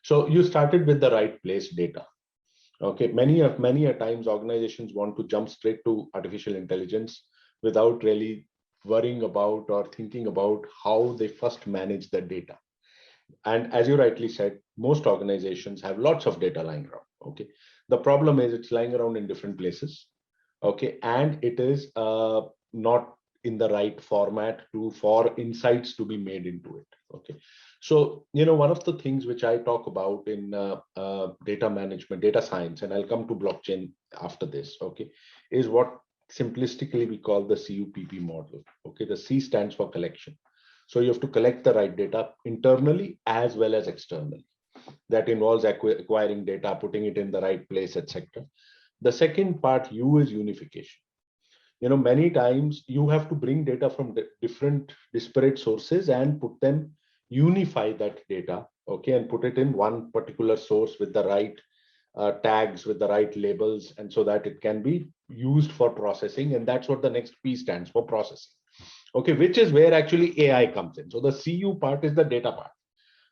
So you started with the right place, data. Okay, many a times organizations want to jump straight to artificial intelligence without really worrying about or thinking about how they first manage the data. And as you rightly said, most organizations have lots of data lying around. Okay, the problem is it's lying around in different places. Okay, and it is not in the right format to for insights to be made into it. Okay, so one of the things which I talk about in data management, data science, and I'll come to blockchain after this. Okay, is what simplistically we call the CUPP model. Okay, the C stands for collection. So you have to collect the right data internally as well as externally. That involves acquiring data, putting it in the right place, etc. The second part, U, is unification. Many times you have to bring data from different disparate sources and put them, unify that data, okay, and put it in one particular source with the right tags, with the right labels, and so that it can be used for processing. And that's what the next P stands for, processing. Okay, which is where actually AI comes in. So the CU part is the data part.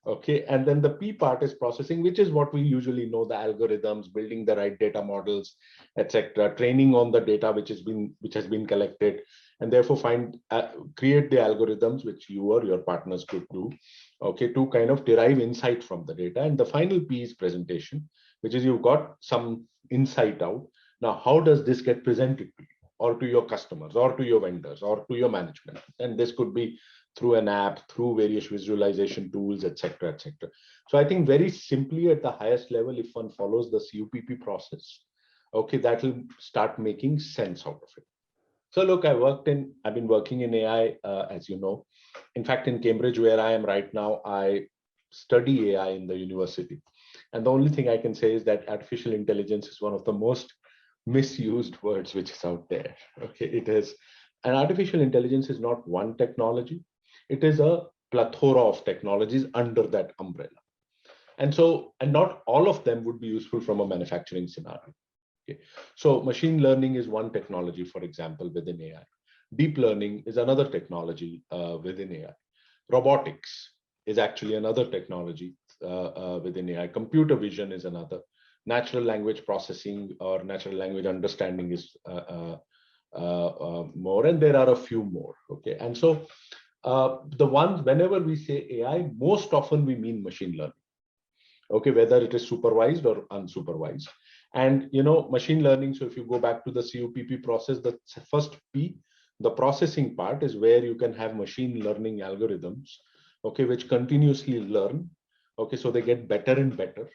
Okay, and then the P part is processing, which is what we usually know, the algorithms, building the right data models, etc., training on the data which has been collected, and therefore create the algorithms which you or your partners could do, okay, to kind of derive insight from the data. And the final P is presentation, which is you've got some insight out. Now, how does this get presented to you, or to your customers, or to your vendors, or to your management? And this could be through an app, through various visualization tools, etc., etc. So I think very simply at the highest level, if one follows the CUPP process, okay, that will start making sense out of it. So look, I've been working in AI, as you know. In fact, in Cambridge, where I am right now, I study AI in the university. And the only thing I can say is that artificial intelligence is one of the most misused words which is out there. Okay, it is. And artificial intelligence is not one technology. It is a plethora of technologies under that umbrella. And not all of them would be useful from a manufacturing scenario. Okay. So machine learning is one technology, for example, within AI. Deep learning is another technology within AI. Robotics is actually another technology within AI. Computer vision is another. Natural language processing or natural language understanding is more, and there are a few more. Okay, and so the ones, whenever we say AI, most often we mean machine learning. Okay, whether it is supervised or unsupervised. And machine learning, so if you go back to the CUPP process, the first P, the processing part, is where you can have machine learning algorithms, okay, which continuously learn, okay, so they get better and better,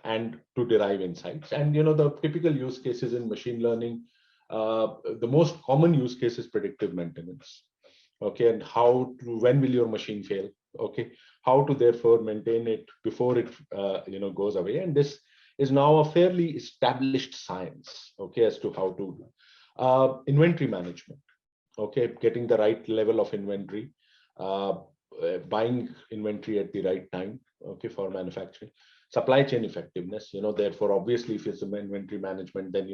and to derive insights. And the typical use cases in machine learning, the most common use case is predictive maintenance. Okay, and when will your machine fail? Okay, how to therefore maintain it before it goes away. And this is now a fairly established science, okay, as to how to inventory management. Okay, getting the right level of inventory, buying inventory at the right time, okay, for manufacturing. Supply chain effectiveness, therefore obviously if it's inventory management, then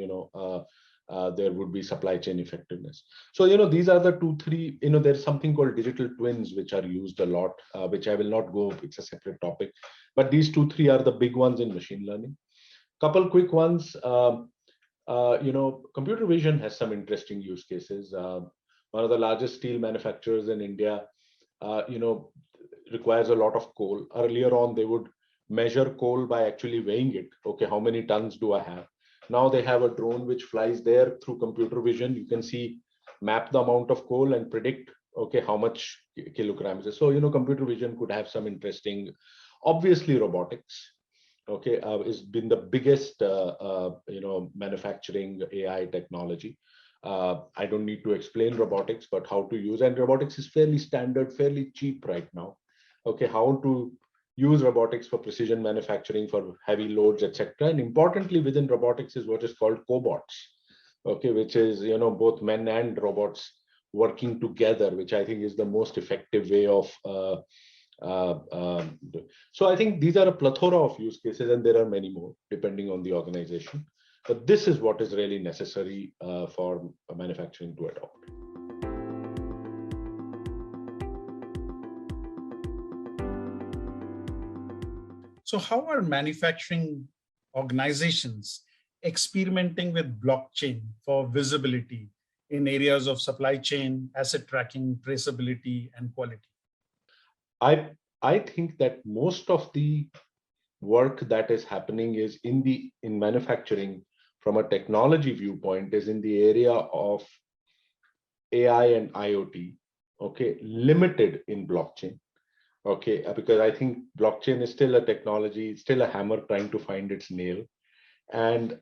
there would be supply chain effectiveness. So these are the 2-3. There's something called digital twins which are used a lot, which I will not go, it's a separate topic, but these 2-3 are the big ones in machine learning. Couple quick ones. Computer vision has some interesting use cases. One of the largest steel manufacturers in India, requires a lot of coal. Earlier on, they would measure coal by actually weighing it. Okay, how many tons do I have? Now they have a drone which flies there. Through computer vision, you can map the amount of coal and predict, okay, how much kilograms. So computer vision could have some interesting. Obviously, robotics, okay, has been the biggest manufacturing AI technology. I don't need to explain robotics, but how to use. And robotics is fairly standard, fairly cheap right now. Okay, how to use robotics for precision manufacturing, for heavy loads, etc. And importantly, within robotics is what is called cobots. Okay, which is both men and robots working together, which I think is the most effective way of. So I think these are a plethora of use cases, and there are many more depending on the organization. But this is what is really necessary for manufacturing to adopt. So how are manufacturing organizations experimenting with blockchain for visibility in areas of supply chain, asset tracking, traceability, and quality? I think that most of the work that is happening is in manufacturing from a technology viewpoint is in the area of AI and IoT, okay, limited in blockchain, okay, because I think blockchain is still a technology, still a hammer trying to find its nail. And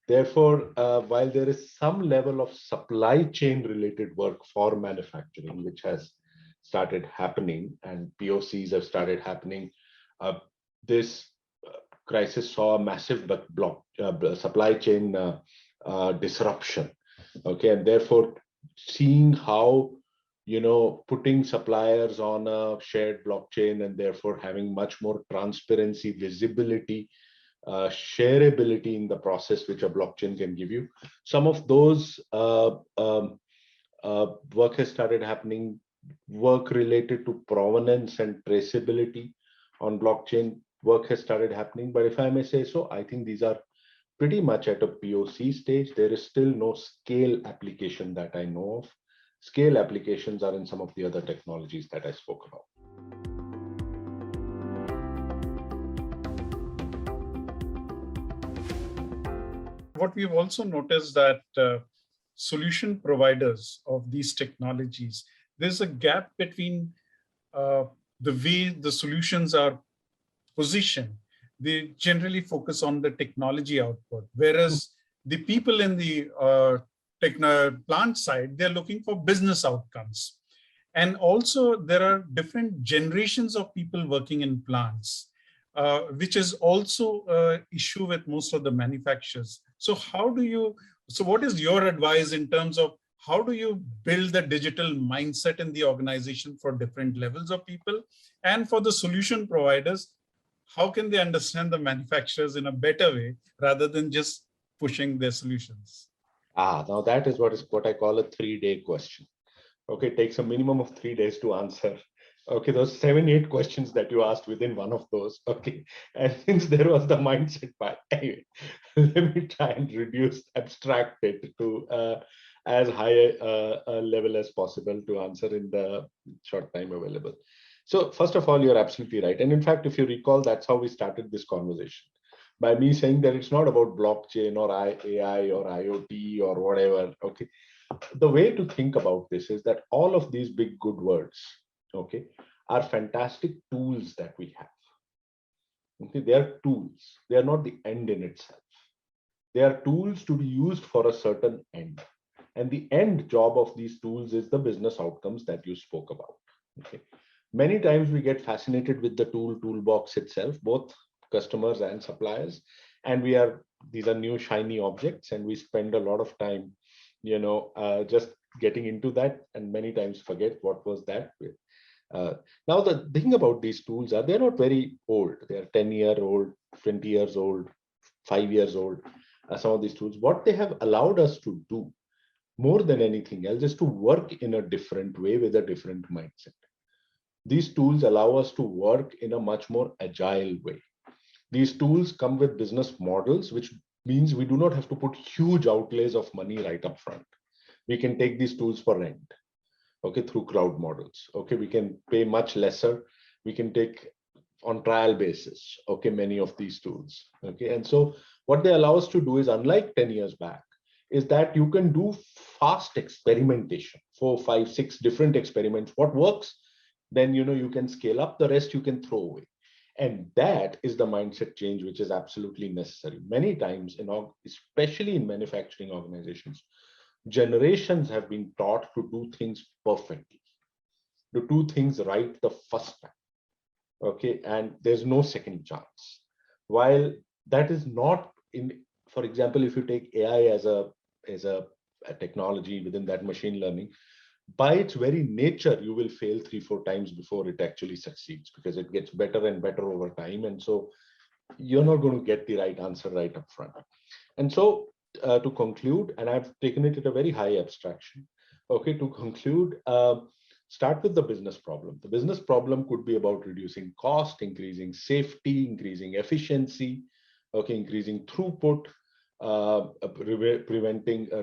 therefore, while there is some level of supply chain related work for manufacturing, which has started happening and POCs have started happening, this crisis saw a massive supply chain disruption. Okay, and therefore seeing how putting suppliers on a shared blockchain and therefore having much more transparency, visibility, shareability in the process which a blockchain can give you. Some of those work has started happening, work related to provenance and traceability on blockchain work has started happening. But if I may say so, I think these are pretty much at a POC stage. There is still no scale application that I know of. Scale applications are in some of the other technologies that I spoke about. What we've also noticed that solution providers of these technologies, there's a gap between the way the solutions are positioned. They generally focus on the technology output, whereas the people in the plant side, they're looking for business outcomes. And also there are different generations of people working in plants, which is also an issue with most of the manufacturers. So what is your advice in terms of how do you build the digital mindset in the organization for different levels of people? And for the solution providers, how can they understand the manufacturers in a better way rather than just pushing their solutions? Now that is what I call a 3-day question. Okay, it takes a minimum of 3 days to answer. Okay, those 7-8 questions that you asked within one of those. Okay, and since there was the mindset part, anyway, let me try and abstract it to as high a level as possible to answer in the short time available. So first of all, you're absolutely right. And in fact, if you recall, that's how we started this conversation, by me saying that it's not about blockchain or AI or IoT or whatever. Okay, the way to think about this is that all of these big good words, okay, are fantastic tools that we have. Okay, they are tools. They are not the end in itself. They are tools to be used for a certain end. And the end job of these tools is the business outcomes that you spoke about. Okay. Many times we get fascinated with the toolbox itself, both customers and suppliers. And these are new shiny objects, and we spend a lot of time, just getting into that, and many times forget what was that. Now the thing about these tools they're not very old. They're 10-year-old, 20 years old, 5 years old. Some of these tools, what they have allowed us to do more than anything else is to work in a different way with a different mindset. These tools allow us to work in a much more agile way. These tools come with business models, which means we do not have to put huge outlays of money right up front. We can take these tools for rent, okay, through cloud models. Okay, we can pay much lesser. We can take on trial basis, okay, many of these tools. Okay, and so what they allow us to do is, unlike 10 years back, is that you can do fast experimentation, 4, 5, 6 different experiments. What works, then you can scale up. The rest you can throw away. And that is the mindset change which is absolutely necessary. Many times, especially in manufacturing organizations, generations have been taught to do things perfectly, to do things right the first time. Okay, and there's no second chance. While that is not for example, if you take AI as a technology within that machine learning, by its very nature, you will fail 3-4 times before it actually succeeds, because it gets better and better over time. And so you're not going to get the right answer right up front. And so to conclude, and I've taken it at a very high abstraction, okay, to conclude, Start with the business problem. The business problem could be about reducing cost, increasing safety, increasing efficiency, okay, increasing throughput,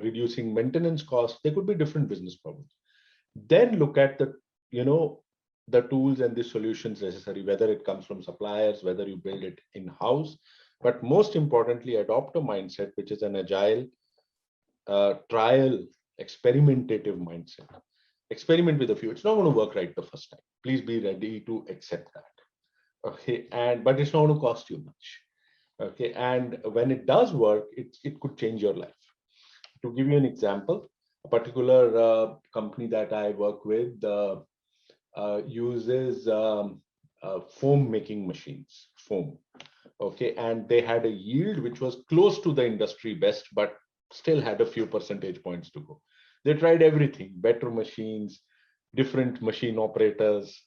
reducing maintenance costs. There could be different business problems. Then look at the, the tools and the solutions necessary, whether it comes from suppliers, whether you build it in-house. But most importantly, adopt a mindset which is an agile, trial, experimentative mindset. Experiment with a few. It's not going to work right the first time. Please be ready to accept that. Okay, but it's not going to cost you much. Okay, and when it does work, it could change your life. To give you an example, a particular company that I work with uses foam making machines, foam. Okay, and they had a yield which was close to the industry best, but still had a few percentage points to go. They tried everything, better machines, different machine operators,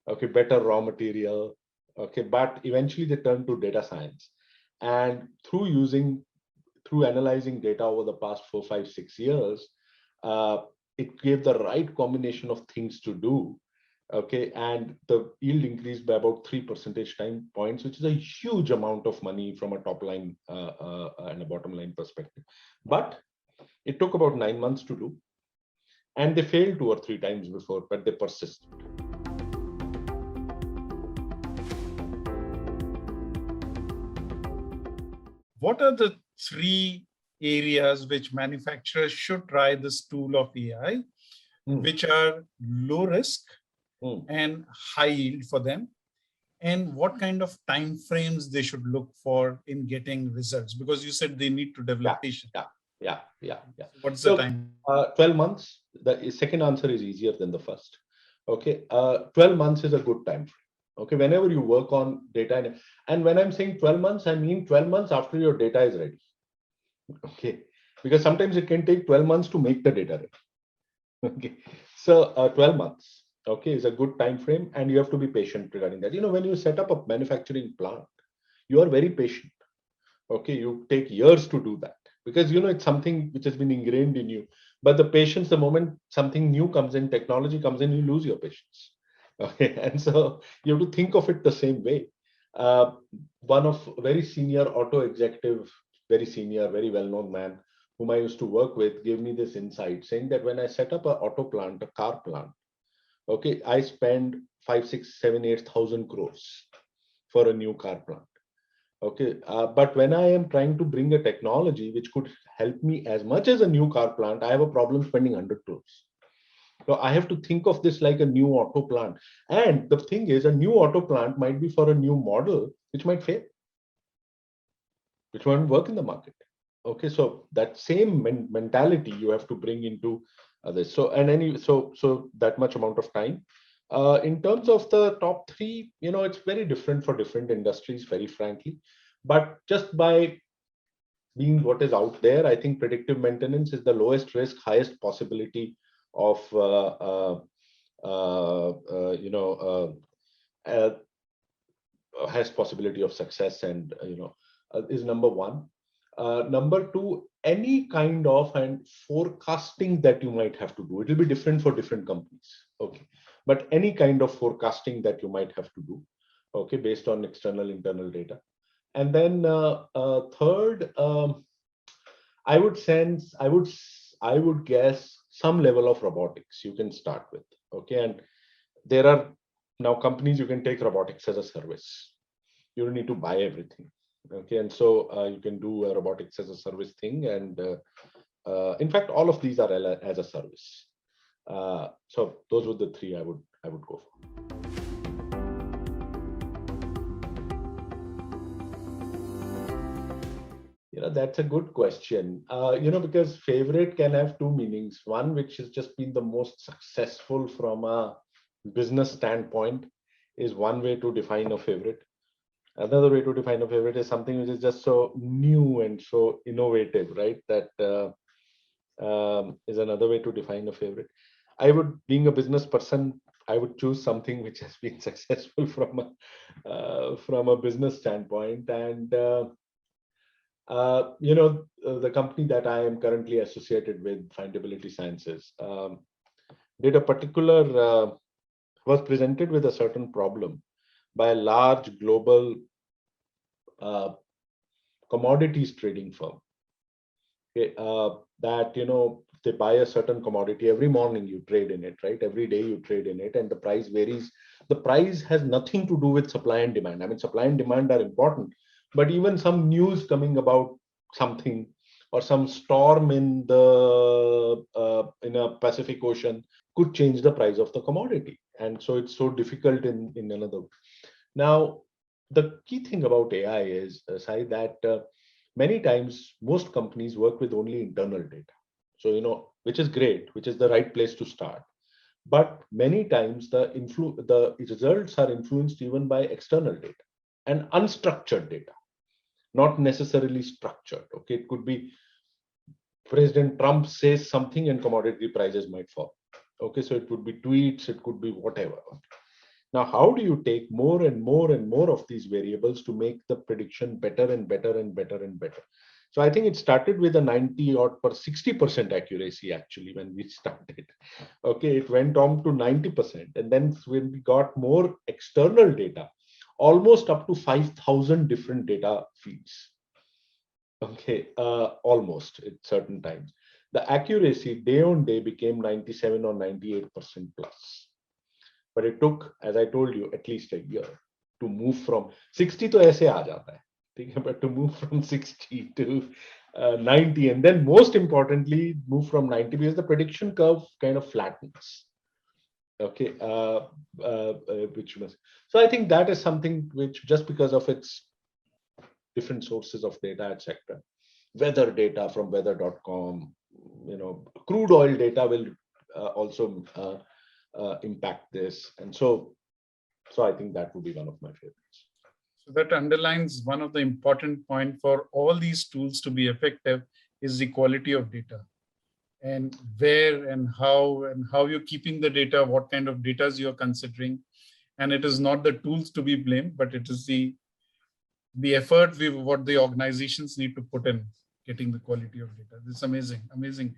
okay, better raw material, okay, but eventually they turned to data science. And through analyzing data over the past 4, 5, 6 years, it gave the right combination of things to do. Okay, and the yield increased by about 3 percentage points, which is a huge amount of money from a top line and a bottom line perspective. But it took about 9 months to do, and they failed 2 or 3 times before, but they persisted. What are the 3 areas which manufacturers should try this tool of AI, which are low risk and high yield for them, and what kind of time frames they should look for in getting results? Because you said they need to develop patience. Yeah. What's the time? 12 months. The second answer is easier than the first. Okay, 12 months is a good time frame. Okay, whenever you work on data, and when I'm saying 12 months, I mean 12 months after your data is ready. Okay, because sometimes it can take 12 months to make the data ready. Okay, so 12 months, okay, is a good time frame, and you have to be patient regarding that. When you set up a manufacturing plant, you are very patient. Okay, you take years to do that because it's something which has been ingrained in you. But the patience, the moment something new comes in, technology comes in, you lose your patience. Okay, and so you have to think of it the same way. One of very senior auto executive, very senior, very well-known man whom I used to work with gave me this insight, saying that when I set up an auto plant, a car plant, okay, I spend 5, 6, 7, 8,000 crores for a new car plant. Okay, but when I am trying to bring a technology which could help me as much as a new car plant, I have a problem spending 100 crores. So I have to think of this like a new auto plant. And the thing is, a new auto plant might be for a new model, which might fail, which won't work in the market. Okay, so that same mentality you have to bring into this. So that much amount of time. In terms of the top 3, it's very different for different industries, very frankly. But just by being what is out there, I think predictive maintenance is the lowest risk, highest possibility of has possibility of success, and is number 1. Number 2, any kind of and forecasting that you might have to do. It will be different for different companies. Okay, but any kind of forecasting that you might have to do. Okay, based on external, internal data. And then third, I would guess some level of robotics you can start with. Okay, and there are now companies you can take robotics as a service. You don't need to buy everything. Okay, and so you can do a robotics as a service thing, and in fact, all of these are as a service. So those were the 3 I would go for. That's a good question. Because favorite can have 2 meanings. One, which has just been the most successful from a business standpoint, is one way to define a favorite. Another way to define a favorite is something which is just so new and so innovative, right? That is another way to define a favorite. Being a business person, I would choose something which has been successful from a business standpoint. And the company that I am currently associated with, Findability Sciences, did a particular was presented with a certain problem by a large global commodities trading firm. Okay, that they buy a certain commodity every morning, you trade in it, right? Every day you trade in it, and the price varies. The price has nothing to do with supply and demand. I mean, supply and demand are important, but even some news coming about something or some storm in the in a Pacific Ocean could change the price of the commodity, and so it's so difficult in another. Now, the key thing about AI is, Sai, that many times most companies work with only internal data. So, which is great, which is the right place to start. But many times the results are influenced even by external data and unstructured data, not necessarily structured. Okay, it could be President Trump says something and commodity prices might fall. Okay, so it could be tweets, it could be whatever. Now, how do you take more and more and more of these variables to make the prediction better and better and better and better? So I think it started with a 90 or 60% accuracy actually when we started. Okay, it went on to 90%. And then when we got more external data, almost up to 5,000 different data feeds. Okay, almost at certain times. The accuracy day on day became 97 or 98% plus. But it took, as I told you, at least a year to move from 60 to ऐसे आ जाता है, but to move from 60 to 90, and then most importantly, move from 90 because the prediction curve kind of flattens. Okay, which was, so I think that is something which, just because of its different sources of data, etc., weather data from weather.com, crude oil data will also impact this, and so I think that would be one of my favorites. So that underlines one of the important point for all these tools to be effective is the quality of data, and where and how you're keeping the data, what kind of data you're considering. And it is not the tools to be blamed, but it is the effort what the organizations need to put in getting the quality of data. This is amazing.